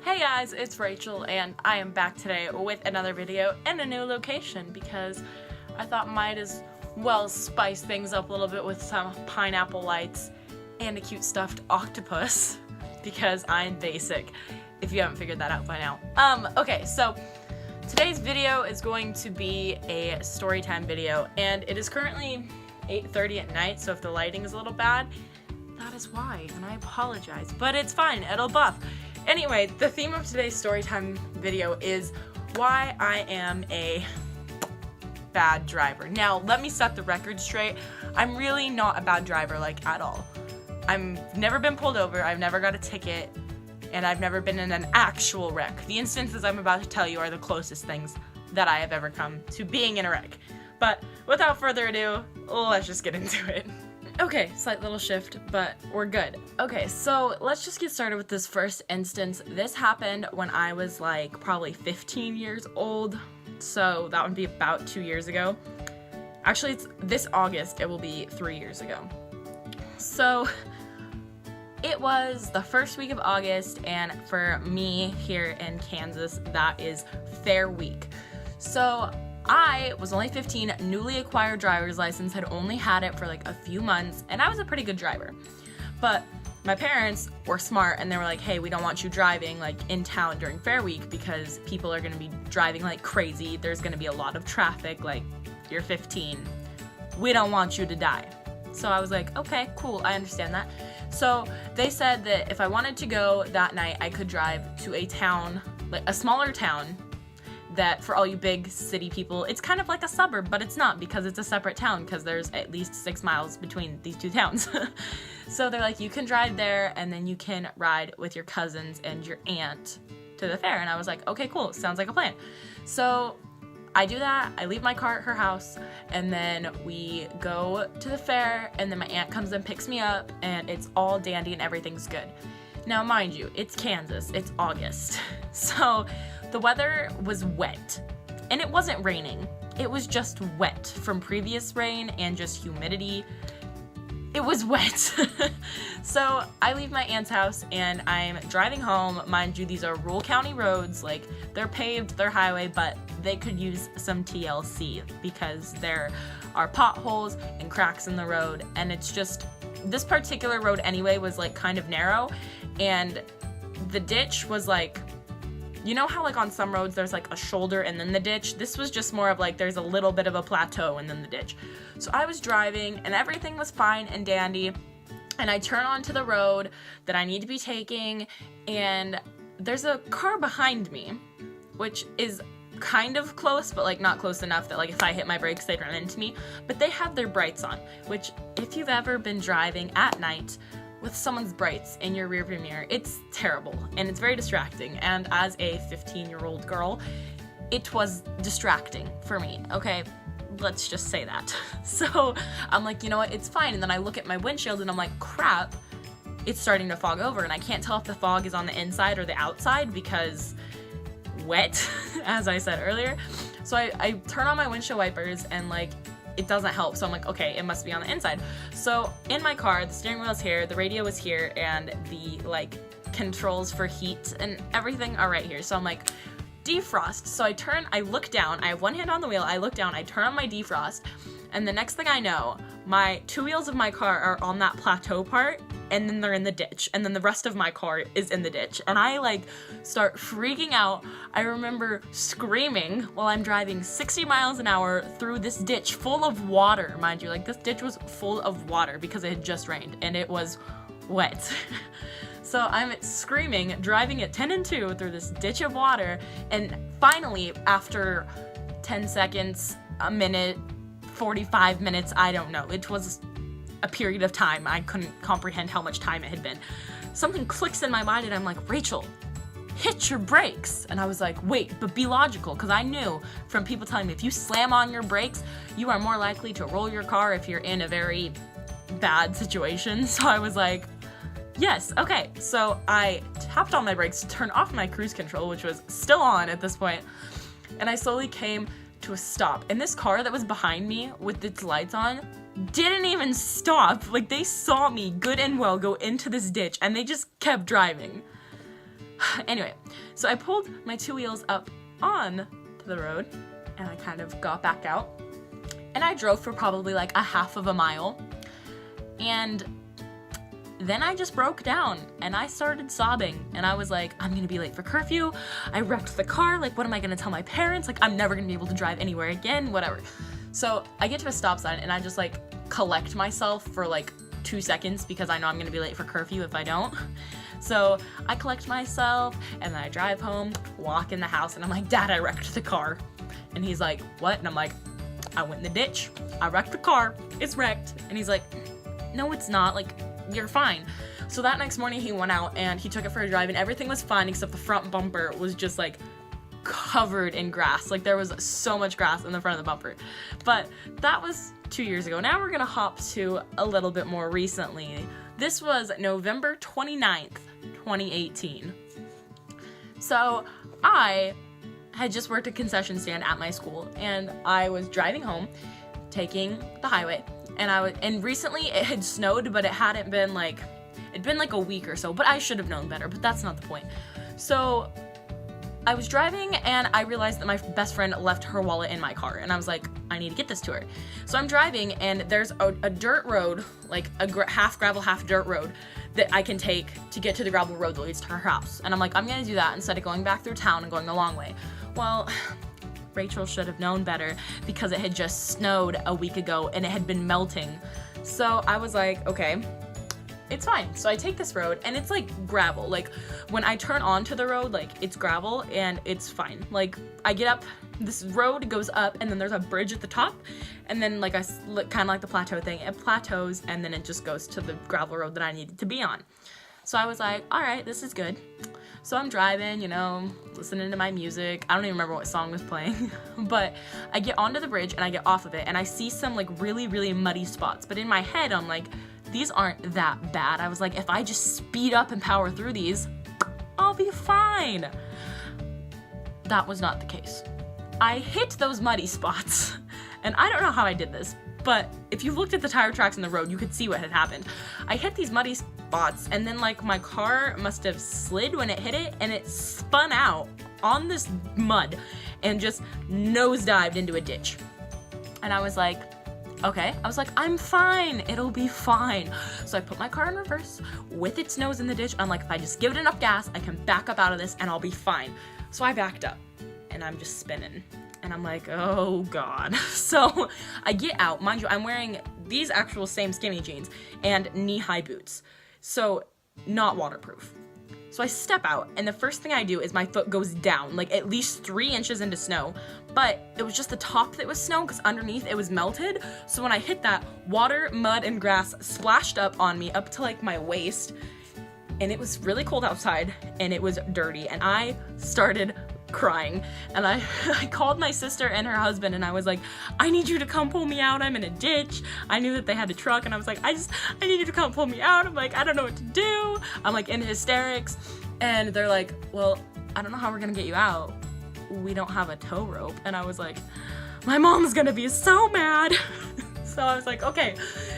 Hey guys, it's Rachel and I am back today with another video and a new location because I thought might as well spice things up a little bit with some pineapple lights and a cute stuffed octopus because I'm basic, if you haven't figured that out by now. Okay, so today's video is going to be a story time video and it is currently 8:30 at night, so if the lighting is a little bad, that is why, and I apologize, but it's fine, it'll buff. Anyway, the theme of today's storytime video is why I am a bad driver. Now, let me set the record straight. I'm really not a bad driver, like, at all. I've never been pulled over, I've never got a ticket, and I've never been in an actual wreck. The instances I'm about to tell you are the closest things that I have ever come to being in a wreck. But without further ado, let's just get into it. Okay, slight little shift, but we're good. Okay, so let's just get started with this first instance. This happened when I was like probably 15 years old, so that would be about 2 years ago. Actually, it's this August, it will be 3 years ago. So it was the first week of August, and for me here in Kansas, that is Fair Week. So I was only 15, newly acquired driver's license, had only had it for like a few months, and I was a pretty good driver. But my parents were smart and they were like, hey, we don't want you driving like in town during Fair Week because people are gonna be driving like crazy. There's gonna be a lot of traffic, like you're 15. We don't want you to die. So I was like, okay, cool, I understand that. So they said that if I wanted to go that night, I could drive to a town, like a smaller town, that for all you big city people, it's kind of like a suburb, but it's not because it's a separate town because there's at least 6 miles between these two towns. So they're like, you can drive there and then you can ride with your cousins and your aunt to the fair. And I was like, okay, cool, sounds like a plan. So I do that, I leave my car at her house, and then we go to the fair, and then my aunt comes and picks me up, and it's all dandy and everything's good. Now, mind you, it's Kansas, it's August. So the weather was wet, and it wasn't raining. It was just wet from previous rain and just humidity. It was wet. So I leave my aunt's house and I'm driving home. Mind you, these are rural county roads, like they're paved, they're highway, but they could use some TLC because there are potholes and cracks in the road, and it's just, this particular road anyway was like kind of narrow, and the ditch was like, you know how like on some roads there's like a shoulder and then the ditch? This was just more of like there's a little bit of a plateau and then the ditch. So I was driving and everything was fine and dandy, and I turn onto the road that I need to be taking, and there's a car behind me, which is kind of close, but like not close enough that like if I hit my brakes they'd run into me. But they have their brights on, which if you've ever been driving at night with someone's brights in your rearview mirror, it's terrible and it's very distracting, and as a 15-year-old girl, it was distracting for me, okay? Let's just say that. So I'm like, you know what, it's fine, and then I look at my windshield and I'm like, crap, it's starting to fog over, and I can't tell if the fog is on the inside or the outside because wet, as I said earlier. So I turn on my windshield wipers and like, it doesn't help. So I'm like, okay, it must be on the inside. So in my car, the steering wheel is here, the radio is here, and the like controls for heat and everything are right here. So I'm like, defrost. So I look down, I have one hand on the wheel, I look down, I turn on my defrost, and the next thing I know, my 2 wheels of my car are on that plateau part, and then they're in the ditch, and then the rest of my car is in the ditch, and I like start freaking out. I remember screaming while I'm driving 60 miles an hour through this ditch full of water, mind you, like this ditch was full of water because it had just rained and it was wet. So I'm screaming, driving at 10 and 2 through this ditch of water, and finally, after 10 seconds, a minute, 45 minutes, I don't know, it was a period of time, I couldn't comprehend how much time it had been, something clicks in my mind and I'm like, Rachel, hit your brakes. And I was like, wait, but be logical, because I knew from people telling me if you slam on your brakes, you are more likely to roll your car if you're in a very bad situation. So I was like, yes, okay. So I tapped on my brakes, turned off my cruise control, which was still on at this point, and I slowly came to a stop. And this car that was behind me with its lights on didn't even stop. Like, they saw me good and well go into this ditch and they just kept driving. Anyway, so I pulled my 2 wheels up on to the road, and I kind of got back out, and I drove for probably like a half of a mile, and then I just broke down, and I started sobbing, and I was like, I'm gonna be late for curfew, I wrecked the car, like what am I gonna tell my parents, like I'm never gonna be able to drive anywhere again, whatever. So I get to a stop sign, and I just like collect myself for like 2 seconds because I know I'm gonna be late for curfew if I don't. So I collect myself, and then I drive home, walk in the house, and I'm like, Dad, I wrecked the car. And he's like, what? And I'm like, I went in the ditch, I wrecked the car, it's wrecked. And he's like, no, it's not, like, you're fine. So that next morning he went out and he took it for a drive, and everything was fine except the front bumper was just like covered in grass. Like there was so much grass in the front of the bumper. But that was 2 years ago. Now we're gonna hop to a little bit more recently. This was November 29th, 2018. So I had just worked a concession stand at my school, and I was driving home, taking the highway, and recently it had snowed, but it hadn't been like, it'd been like a week or so, but I should have known better, but that's not the point. So I was driving, and I realized that my best friend left her wallet in my car, and I was like, I need to get this to her. So I'm driving, and there's a dirt road, like a half gravel, half dirt road that I can take to get to the gravel road that leads to her house. And I'm like, I'm gonna do that instead of going back through town and going the long way. Well, Rachel should have known better because it had just snowed a week ago and it had been melting. So I was like, okay, it's fine. So I take this road, and it's like gravel. Like when I turn onto the road, like it's gravel and it's fine. Like I get up, this road goes up, and then there's a bridge at the top, and then like kind of like the plateau thing, it plateaus, and then it just goes to the gravel road that I needed to be on. So I was like, all right, this is good. So I'm driving, you know, listening to my music. I don't even remember what song was playing, but I get onto the bridge and I get off of it, and I see some like really, really muddy spots. But in my head, I'm like, these aren't that bad. I was like, if I just speed up and power through these, I'll be fine. That was not the case. I hit those muddy spots, and I don't know how I did this, but if you looked at the tire tracks in the road, you could see what had happened. I hit these muddy spots, and then like my car must have slid when it hit it, and it spun out on this mud and just nosedived into a ditch. And I was like, okay. I was like, I'm fine. It'll be fine. So I put my car in reverse with its nose in the ditch. I'm like, if I just give it enough gas, I can back up out of this and I'll be fine. So I backed up, and I'm just spinning. And I'm like, oh God. So I get out. Mind you, I'm wearing these actual same skinny jeans and knee-high boots. So not waterproof. So I step out, and the first thing I do is my foot goes down, like at least 3 inches into snow. But it was just the top that was snow, because underneath it was melted. So when I hit that, water, mud, and grass splashed up on me up to like my waist. And it was really cold outside, and it was dirty, and I started crying. And I called my sister and her husband, and I was like, I need you to come pull me out. I'm in a ditch. I knew that they had a truck, and I was like, I need you to come pull me out. I'm like, I don't know what to do. I'm like in hysterics. And they're like, well, I don't know how we're gonna get you out. We don't have a tow rope. And I was like, my mom's gonna be so mad. So I was like, okay.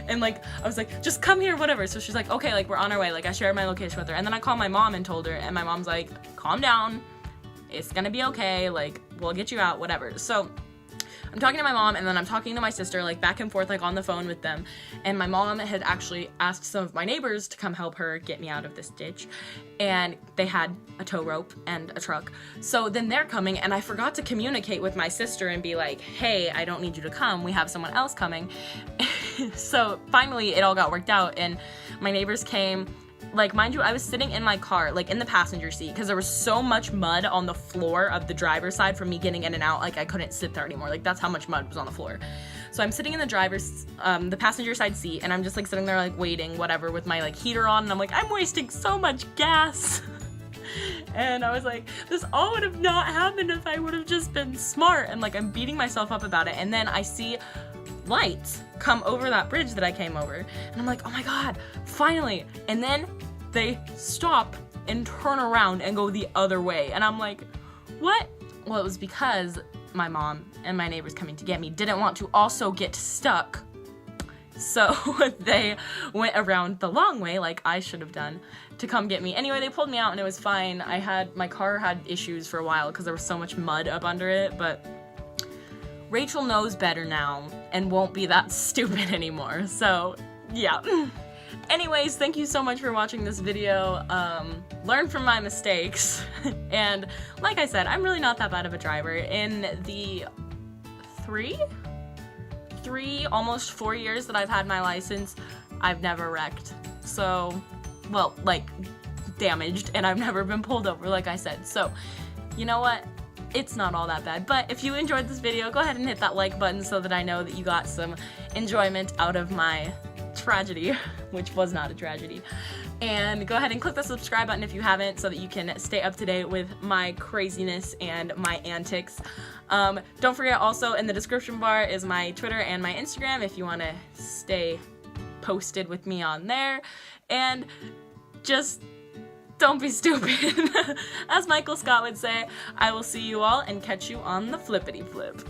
And like, I was like, just come here, whatever. So she's like, okay, like we're on our way. Like I shared my location with her. And then I called my mom and told her, and my mom's like, calm down. It's gonna be okay, like, we'll get you out, whatever. So I'm talking to my mom, and then I'm talking to my sister, like, back and forth, like, on the phone with them. And my mom had actually asked some of my neighbors to come help her get me out of this ditch. And they had a tow rope and a truck. So then they're coming, and I forgot to communicate with my sister and be like, hey, I don't need you to come. We have someone else coming. So finally, it all got worked out, and my neighbors came. Like, mind you, I was sitting in my car, like, in the passenger seat, because there was so much mud on the floor of the driver's side from me getting in and out, like, I couldn't sit there anymore. Like, that's how much mud was on the floor. So I'm sitting in the passenger side seat, and I'm just, like, sitting there, like, waiting, whatever, with my, like, heater on, and I'm like, I'm wasting so much gas. And I was like, this all would have not happened if I would have just been smart. And, like, I'm beating myself up about it, and then I see lights come over that bridge that I came over, and I'm like, oh my God, finally. And then they stop and turn around and go the other way, and I'm like, what? Well, it was because my mom and my neighbors coming to get me didn't want to also get stuck So they went around the long way, like I should have done, to come get me. Anyway, they pulled me out and it was fine. My car had issues for a while because there was so much mud up under it, but Rachel knows better now and won't be that stupid anymore. So, yeah. Anyways, thank you so much for watching this video. Learn from my mistakes. And like I said, I'm really not that bad of a driver. In the almost 4 years that I've had my license, I've never wrecked. So, well, like, damaged, and I've never been pulled over, like I said. So, you know what? It's not all that bad. But if you enjoyed this video, go ahead and hit that like button so that I know that you got some enjoyment out of my tragedy, which was not a tragedy. And go ahead and click the subscribe button if you haven't, so that you can stay up to date with my craziness and my antics. Don't forget, also in the description bar is my Twitter and my Instagram if you want to stay posted with me on there. And just don't be stupid. As Michael Scott would say, I will see you all and catch you on the flippity flip.